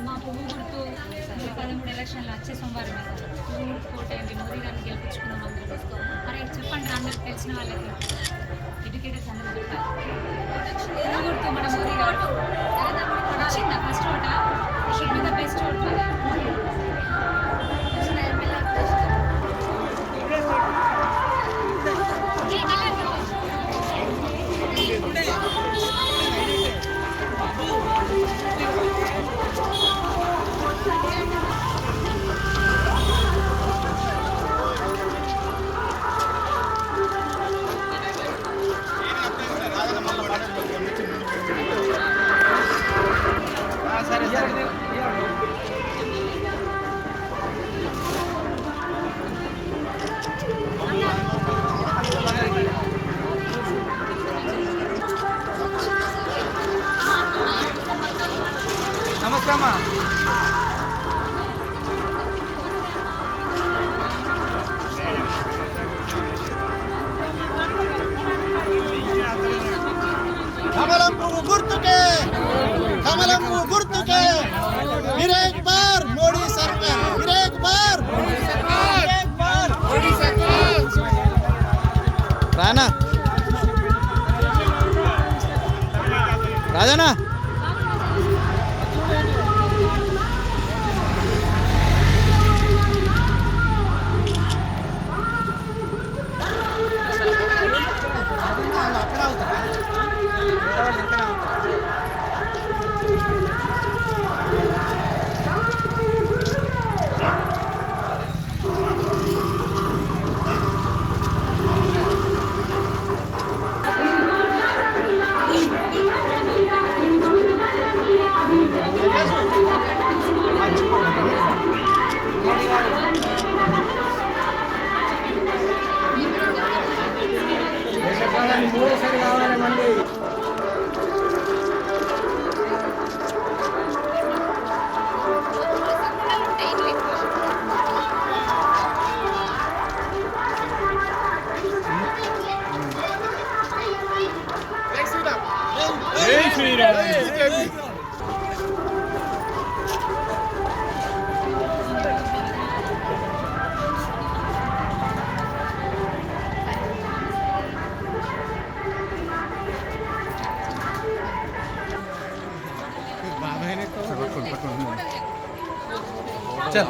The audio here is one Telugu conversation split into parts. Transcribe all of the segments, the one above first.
మా పువ్వు గుర్తు 13 ఎలక్షన్లు వచ్చే సోమవారం కోటండి మోదీ గారిని గెలిపించుకున్నాం అందరూ. మరి చెప్పండి అందరికి తెలిసిన వాళ్ళకి, ఎడ్యుకేటర్స్ అందరూ చెప్తారు. పువ్వు గుర్తు మన మోదీ గారు వచ్చిందా first vote, should be the best vote. నమస్కారమ్మా. कमलम गुर्तुके, कमलम गुर्तुके, फिर एक बार मोदी सरकार, फिर एक बार मोदी सरकार. राणा राजाना మూడోసారి కావాలి మంది. चल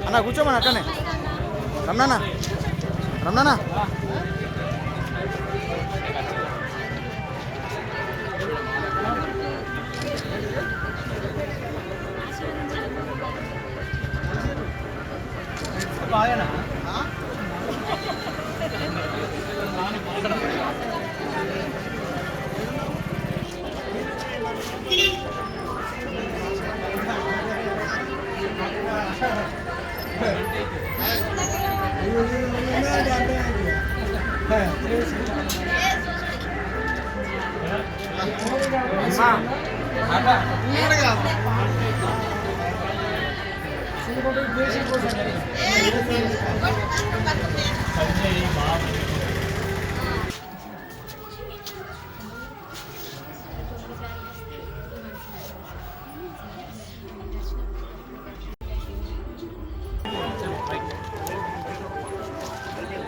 అన్న కూర్చోమని అక్కనే రమణానా రమణానా బాగానా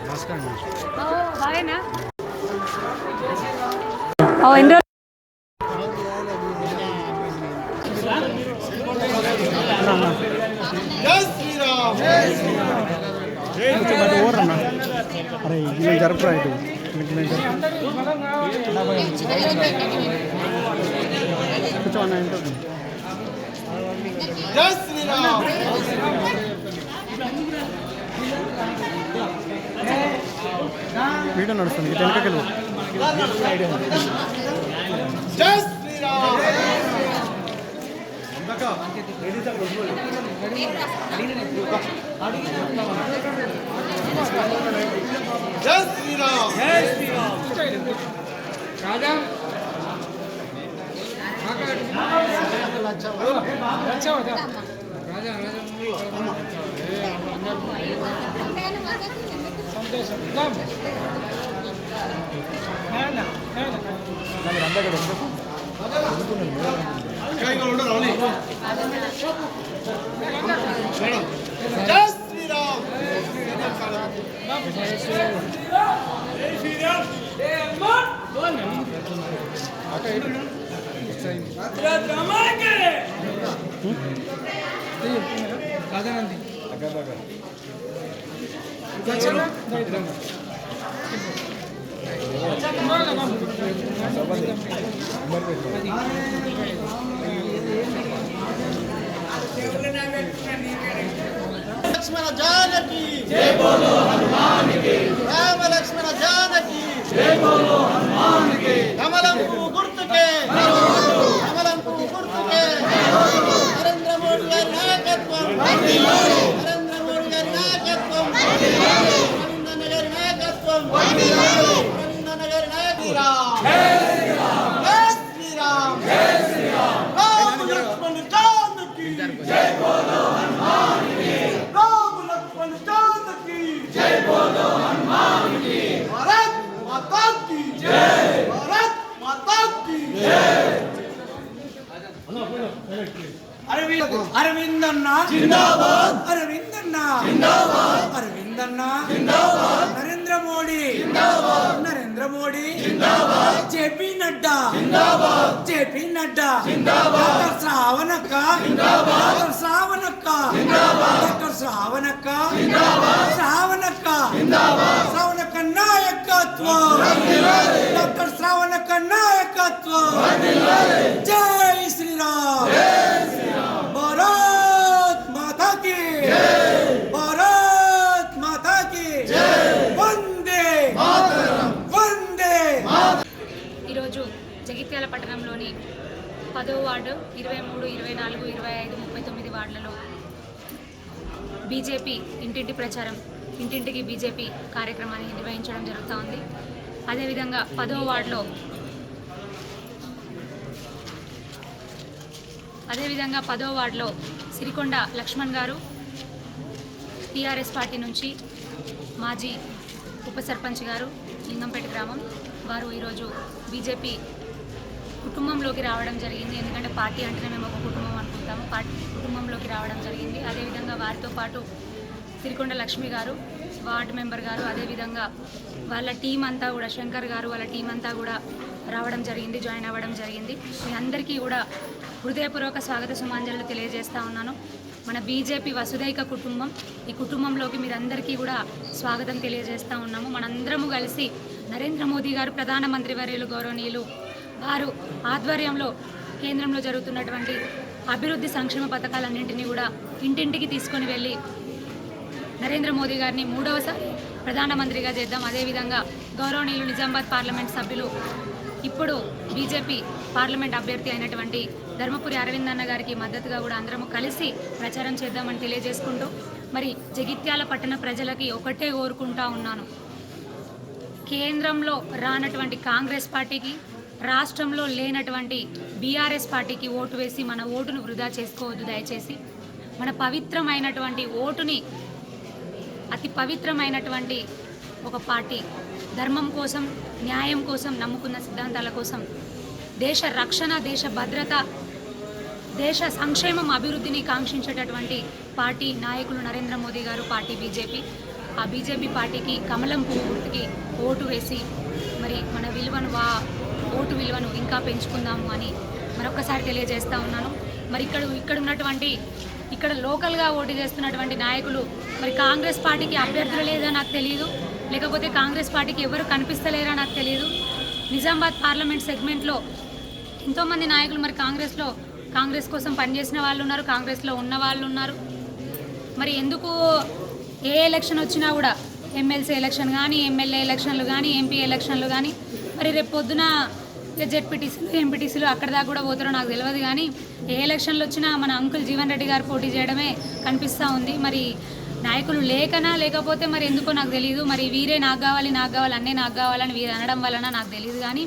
నమస్కారం. బాగానా ఎన్ని రోజులు ఓరన్నా అరే ఇది జరుపురా ఇది కొంచెం అన్న ఏంటో వీడియో నడుస్తుంది వెనకకెళ్ళు. లక్ష్మణ జానకి జై బోలో హనుమాన్ కి రామ లక్ష్మణ జానకి జై బోలో హనుమాన్ కి కమలంపు గుర్తుకే కమలంపు గుర్తుకే నరేంద్ర మోడీ గారి నాయకత్వం నరేంద్ర మోడీ గారి నాయకత్వం రవీంద్రనాథ్ గారి నాయకత్వం రవీంద్రనాథ్ గారి నాయకత్వం జై శ్రీరామ్ జై శ్రీరామ్ రామ లక్ష్మణ జానకి జై బోలో హనుమాన్ కి రామ లక్ష్మణ జానకి జై బోలో హనుమాన్ కి భారత్ మాతా की जय भारत माता की जय అరవిందన్నా జిందాబాద్ అరవిందన్నా జిందాబాద్ అరవిందన్నా జిందాబాద్ నరేంద్ర మోడీ జిందాబాద్ నరేంద్ర మోడీ జిందాబాద్ జేపీ నడ్డా జిందాబాద్ జేపీ నడ్డా జిందాబాద్ డాక్టర్ శ్రావణక్క జిందాబాద్ డాక్టర్ శ్రావణక్క జిందాబాద్ డాక్టర్ శ్రావణక్క జిందాబాద్ శ్రావణక్క జిందాబాద్ శ్రావణక్క నాయకత్వం వర్ధిల్లాలి డాక్టర్ శ్రావణక్క నాయకత్వం వర్ధిల్లాలి జై శ్రీరామ్ జై శ్రీరామ్ భారత్ మాతా की జై భారత్ మాతా की జై వందే మాతరం వందే మాతరం. ఈరోజు జగిత్యాల పట్టణంలోని 10వ వార్డు 23, 24, 25, 39 వార్డులలో బీజేపీ ఇంటింటి ప్రచారం ఇంటింటికి బీజేపీ కార్యక్రమాన్ని నిర్వహించడం జరుగుతూ ఉంది. అదేవిధంగా 10వ వార్డులో సిరికొండ లక్ష్మణ్ గారు టీఆర్ఎస్ పార్టీ నుంచి మాజీ ఉప సర్పంచ్ గారు లింగంపేట గ్రామం వారు ఈరోజు బీజేపీ కుటుంబంలోకి రావడం జరిగింది. ఎందుకంటే పార్టీ అంటేనే మేము ఒక కుటుంబం అనుకుంటాము. కుటుంబంలోకి రావడం జరిగింది. అదేవిధంగా వారితో పాటు సిరికొండ లక్ష్మి గారు వార్డు మెంబర్ గారు, అదేవిధంగా వాళ్ళ టీం అంతా కూడా శంకర్ గారు వాళ్ళ టీం అంతా కూడా రావడం జరిగింది, జాయిన్ అవ్వడం జరిగింది. మీ అందరికీ కూడా హృదయపూర్వక స్వాగత సుమాంజలు తెలియజేస్తూ ఉన్నాను. మన బీజేపీ వసుదైక కుటుంబం, ఈ కుటుంబంలోకి మీరందరికీ కూడా స్వాగతం తెలియజేస్తూ ఉన్నాము. మనందరము కలిసి నరేంద్ర మోదీ గారు ప్రధానమంత్రి వర్యులు గౌరవనీయులు వారు ఆధ్వర్యంలో కేంద్రంలో జరుగుతున్నటువంటి అభివృద్ధి సంక్షేమ పథకాలన్నింటినీ కూడా ఇంటింటికి తీసుకొని వెళ్ళి నరేంద్ర మోదీ గారిని మూడవసారి ప్రధానమంత్రిగా చేద్దాం. అదేవిధంగా గౌరవనీయులు నిజామాబాద్ పార్లమెంట్ సభ్యులు ఇప్పుడు బీజేపీ పార్లమెంట్ అభ్యర్థి అయినటువంటి ధర్మపురి అరవింద్ అన్న గారికి మద్దతుగా కూడా అందరము కలిసి ప్రచారం చేద్దామని తెలియజేసుకుంటూ మరి జగిత్యాల పట్టణ ప్రజలకి ఒకటే కోరుకుంటా ఉన్నాను. కేంద్రంలో రానటువంటి కాంగ్రెస్ పార్టీకి, రాష్ట్రంలో లేనటువంటి బీఆర్ఎస్ పార్టీకి ఓటు వేసి మన ఓటును వృధా చేసుకోవద్దు. దయచేసి మన పవిత్రమైనటువంటి ఓటుని, అతి పవిత్రమైనటువంటి ఒక పార్టీ ధర్మం కోసం, న్యాయం కోసం, నమ్ముకున్న సిద్ధాంతాల కోసం, దేశ రక్షణ, దేశ భద్రత, దేశ సంక్షేమం, అభివృద్ధిని కాంక్షించేటటువంటి పార్టీ నాయకులు నరేంద్ర మోదీ గారు, పార్టీ బీజేపీ. ఆ బీజేపీ పార్టీకి కమలం పువ్వు గుర్తుకి ఓటు వేసి మరి మన ఓటు విలువను ఇంకా పెంచుకుందాము అని మరొకసారి తెలియజేస్తూ ఉన్నాను. మరి ఇక్కడ ఉన్నటువంటి ఇక్కడ లోకల్గా ఓటు చేస్తున్నటువంటి నాయకులు మరి కాంగ్రెస్ పార్టీకి అభ్యర్థులు లేదా నాకు తెలియదు, లేకపోతే కాంగ్రెస్ పార్టీకి ఎవరు కనిపిస్తలేరా నాకు తెలియదు. నిజామాబాద్ పార్లమెంట్ సెగ్మెంట్లో ఎంతోమంది నాయకులు మరి కాంగ్రెస్ కోసం పనిచేసిన వాళ్ళు ఉన్నారు, కాంగ్రెస్లో ఉన్న వాళ్ళు ఉన్నారు. మరి ఎందుకు ఏ ఎలక్షన్ వచ్చినా కూడా ఎమ్మెల్సీ ఎలక్షన్ కానీ, ఎమ్మెల్యే ఎలక్షన్లు కానీ, ఎంపీ ఎలక్షన్లు కానీ, మరి రేపు పొద్దున జెడ్పీటీసీలు, ఎంపీటీసీలు అక్కడ దాకా కూడా పోతారో నాకు తెలియదు. కానీ ఏ ఎలక్షన్లు వచ్చినా మన అంకుల్ జీవన్ రెడ్డి గారు పోటీ చేయడమే కనిపిస్తూ ఉంది. మరి నాయకులు లేకపోతే మరి ఎందుకో నాకు తెలియదు. మరి వీరే నాకు కావాలి, అన్నే నాకు కావాలని వీరు అనడం వలన నాకు తెలియదు. కానీ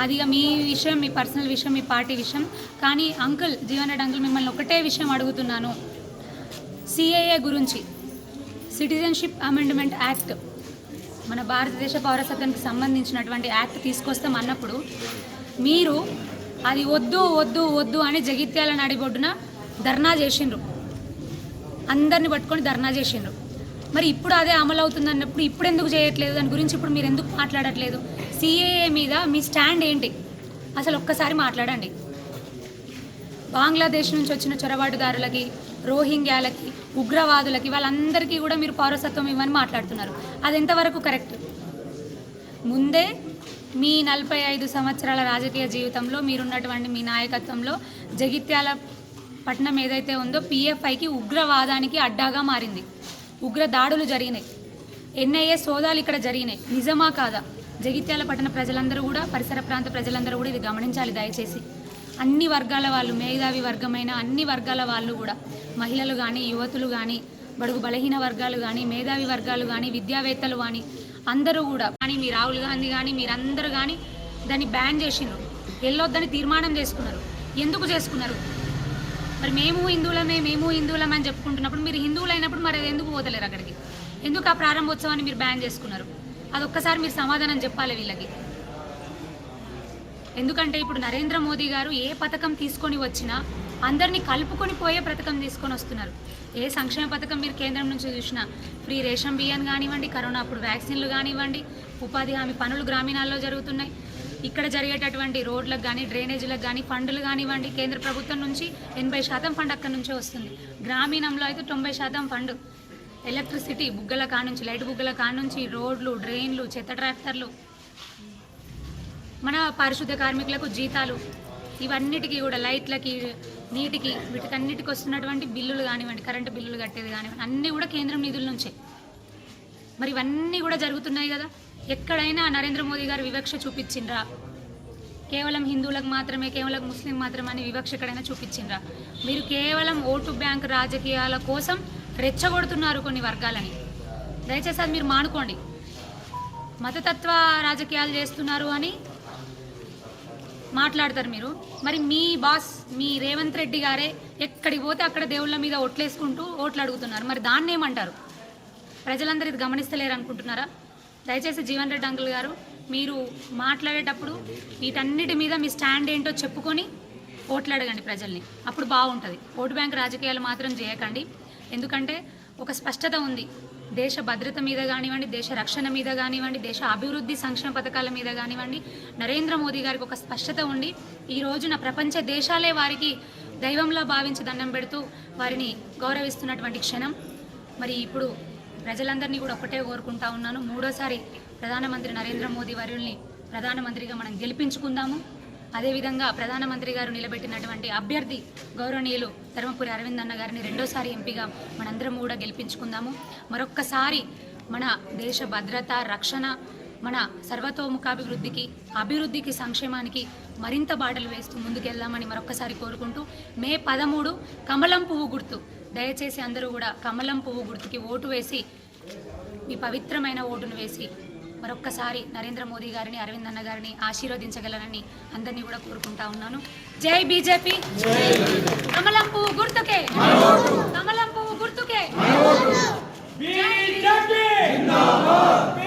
అది మీ విషయం, మీ పర్సనల్ విషయం, మీ పార్టీ విషయం. కానీ అంకుల్ జీవన్ రెడ్డి అంకుల్, మిమ్మల్ని ఒకటే విషయం అడుగుతున్నాను. సిఏఏ గురించి, సిటిజన్షిప్ అమెండ్మెంట్ యాక్ట్, మన భారతదేశ పౌరసత్వానికి సంబంధించినటువంటి యాక్ట్ తీసుకొస్తాం అన్నప్పుడు మీరు అది వద్దు అని జగిత్యాల నడిబొడ్డున ధర్నా చేసిండ్రు, అందరిని పట్టుకొని ధర్నా చేసిండ్రు. మరి ఇప్పుడు అదే అమలు అవుతుంది అన్నప్పుడు ఇప్పుడు ఎందుకు చేయట్లేదు? దాని గురించి ఇప్పుడు మీరు ఎందుకు మాట్లాడట్లేదు? సిఏఏ మీద మీ స్టాండ్ ఏంటి అసలు ఒక్కసారి మాట్లాడండి. బంగ్లాదేశ్ నుంచి వచ్చిన చొరబాటుదారులకి, రోహింగ్యాలకి, ఉగ్రవాదులకి, వాళ్ళందరికీ కూడా మీరు పౌరసత్వం ఇవ్వని మాట్లాడుతున్నారు. అది ఎంతవరకు కరెక్ట్? ముందే మీ 45 సంవత్సరాల రాజకీయ జీవితంలో మీరున్నటువంటి మీ నాయకత్వంలో జగిత్యాల పట్టణం ఏదైతే ఉందో పిఎఫ్ఐకి ఉగ్రవాదానికి అడ్డాగా మారింది. ఉగ్ర దాడులు జరిగినాయి, ఎన్ఐఏ సోదాలు ఇక్కడ జరిగినాయి. నిజమా కాదా? జగిత్యాల పట్టణ ప్రజలందరూ కూడా, పరిసర ప్రాంత ప్రజలందరూ కూడా ఇది గమనించాలి దయచేసి. అన్ని వర్గాల వాళ్ళు, మేధావి వర్గమైన అన్ని వర్గాల వాళ్ళు కూడా, మహిళలు కానీ, యువతులు కానీ, బడుగు బలహీన వర్గాలు కానీ, మేధావి వర్గాలు కానీ, విద్యావేత్తలు కానీ అందరూ కూడా, కానీ మీ రాహుల్ గాంధీ కానీ మీరందరూ కానీ దాన్ని బ్యాన్ చేసిండ్రు, వెళ్ళొద్దని తీర్మానం చేసుకున్నారు. ఎందుకు చేసుకున్నారు? మరి మేము హిందువులమని చెప్పుకుంటున్నప్పుడు మీరు హిందువులు అయినప్పుడు మరి అది ఎందుకు పోతలేరు అక్కడికి? ఎందుకు ఆ ప్రారంభోత్సవాన్ని మీరు బ్యాన్ చేసుకున్నారు? అదొక్కసారి మీరు సమాధానం చెప్పాలి వీళ్ళకి. ఎందుకంటే ఇప్పుడు నరేంద్ర మోదీ గారు ఏ పథకం తీసుకొని వచ్చినా అందరినీ కలుపుకొని పోయే పథకం తీసుకొని వస్తున్నారు. ఏ సంక్షేమ పథకం మీరు కేంద్రం నుంచి చూసినా, ఫ్రీ రేషన్ బియ్యం కానివ్వండి, కరోనా అప్పుడు వ్యాక్సిన్లు కానివ్వండి, ఉపాధి హామీ పనులు గ్రామీణాల్లో జరుగుతున్నాయి. ఇక్కడ జరిగేటటువంటి రోడ్లకు కానీ, డ్రైనేజీలకు కానీ ఫండ్లు కానివ్వండి, కేంద్ర ప్రభుత్వం నుంచి 80% ఫండ్ అక్కడి నుంచే వస్తుంది. గ్రామీణంలో అయితే 90% ఫండ్. ఎలక్ట్రిసిటీ బుగ్గల కానుంచి, లైట్ బుగ్గల కానుంచి, రోడ్లు, డ్రైన్లు, చెత్త ట్రాక్టర్లు, మన పారిశుద్ధ కార్మికులకు జీతాలు, ఇవన్నిటికీ కూడా, లైట్లకి, నీటికి, వీటికన్నిటికి వస్తున్నటువంటి బిల్లులు కానివ్వండి, కరెంటు బిల్లులు కట్టేది కానివ్వండి, అన్నీ కూడా కేంద్రం నిధుల నుంచే. మరి ఇవన్నీ కూడా జరుగుతున్నాయి కదా. ఎక్కడైనా నరేంద్ర మోదీ గారు వివక్ష చూపించిండ్రా? కేవలం హిందువులకు మాత్రమే, కేవలం ముస్లిం మాత్రమే అని వివక్ష ఎక్కడైనా చూపించిండ్రా? మీరు కేవలం ఓటు బ్యాంక్ రాజకీయాల కోసం రెచ్చగొడుతున్నారు కొన్ని వర్గాలని. దయచేసి అది మీరు మానుకోండి. మతతత్వ రాజకీయాలు చేస్తున్నారు అని మాట్లాడతారు మీరు. మరి మీ బాస్, మీ రేవంత్ రెడ్డి గారే ఎక్కడికి పోతే అక్కడ దేవుళ్ళ మీద ఓట్లేసుకుంటూ ఓట్లు అడుగుతున్నారు. మరి దాన్ని ఏమంటారు? ప్రజలందరూ ఇది గమనిస్తలేరు అనుకుంటున్నారా? దయచేసి జీవన్ రెడ్డి అంకుల్ గారు, మీరు మాట్లాడేటప్పుడు వీటన్నిటి మీద మీ స్టాండ్ ఏంటో చెప్పుకొని ఓట్లు అడగండి ప్రజల్ని, అప్పుడు బాగుంటుంది. ఓటు బ్యాంక్ రాజకీయాలు మాత్రం చేయకండి. ఎందుకంటే ఒక స్పష్టత ఉంది. దేశ భద్రత మీద కానివ్వండి, దేశ రక్షణ మీద కానివ్వండి, దేశ అభివృద్ధి సంక్షేమ పథకాల మీద కానివ్వండి, నరేంద్ర మోదీ గారికి ఒక స్పష్టత ఉండి ఈ రోజున ప్రపంచ దేశాలే వారికి దైవంలా భావించి దండం పెడుతూ వారిని గౌరవిస్తున్నటువంటి క్షణం. మరి ఇప్పుడు ప్రజలందరినీ కూడా ఒకటే కోరుకుంటా ఉన్నాను, మూడోసారి ప్రధానమంత్రి నరేంద్ర మోదీ వర్యుల్ని ప్రధానమంత్రిగా మనం గెలిపించుకుందాము. అదేవిధంగా ప్రధానమంత్రి గారు నిలబెట్టినటువంటి అభ్యర్థి గౌరవనీయులు ధర్మపురి అరవింద్ అన్న గారిని రెండోసారి ఎంపీగా మనందరం కూడా గెలిపించుకుందాము. మరొక్కసారి మన దేశ భద్రత, రక్షణ, మన అభివృద్ధికి సంక్షేమానికి మరింత బాటలు వేస్తూ ముందుకెళ్దామని మరొక్కసారి కోరుకుంటూ మే 13 కమలం పువ్వు గుర్తు, దయచేసి అందరూ కూడా కమలం పువ్వు గుర్తుకి ఓటు వేసి మీ పవిత్రమైన ఓటును వేసి మరొక్కసారి నరేంద్ర మోదీ గారిని, అరవింద్ అన్న గారిని ఆశీర్వదించగలరని అందరినీ కూడా కోరుకుంటా ఉన్నాను. జై బీజేపీ, కమలం పువ్వు గుర్తుకే, కమలం పువ్వు గుర్తుకే. బీజేపీ జిందాబాద్.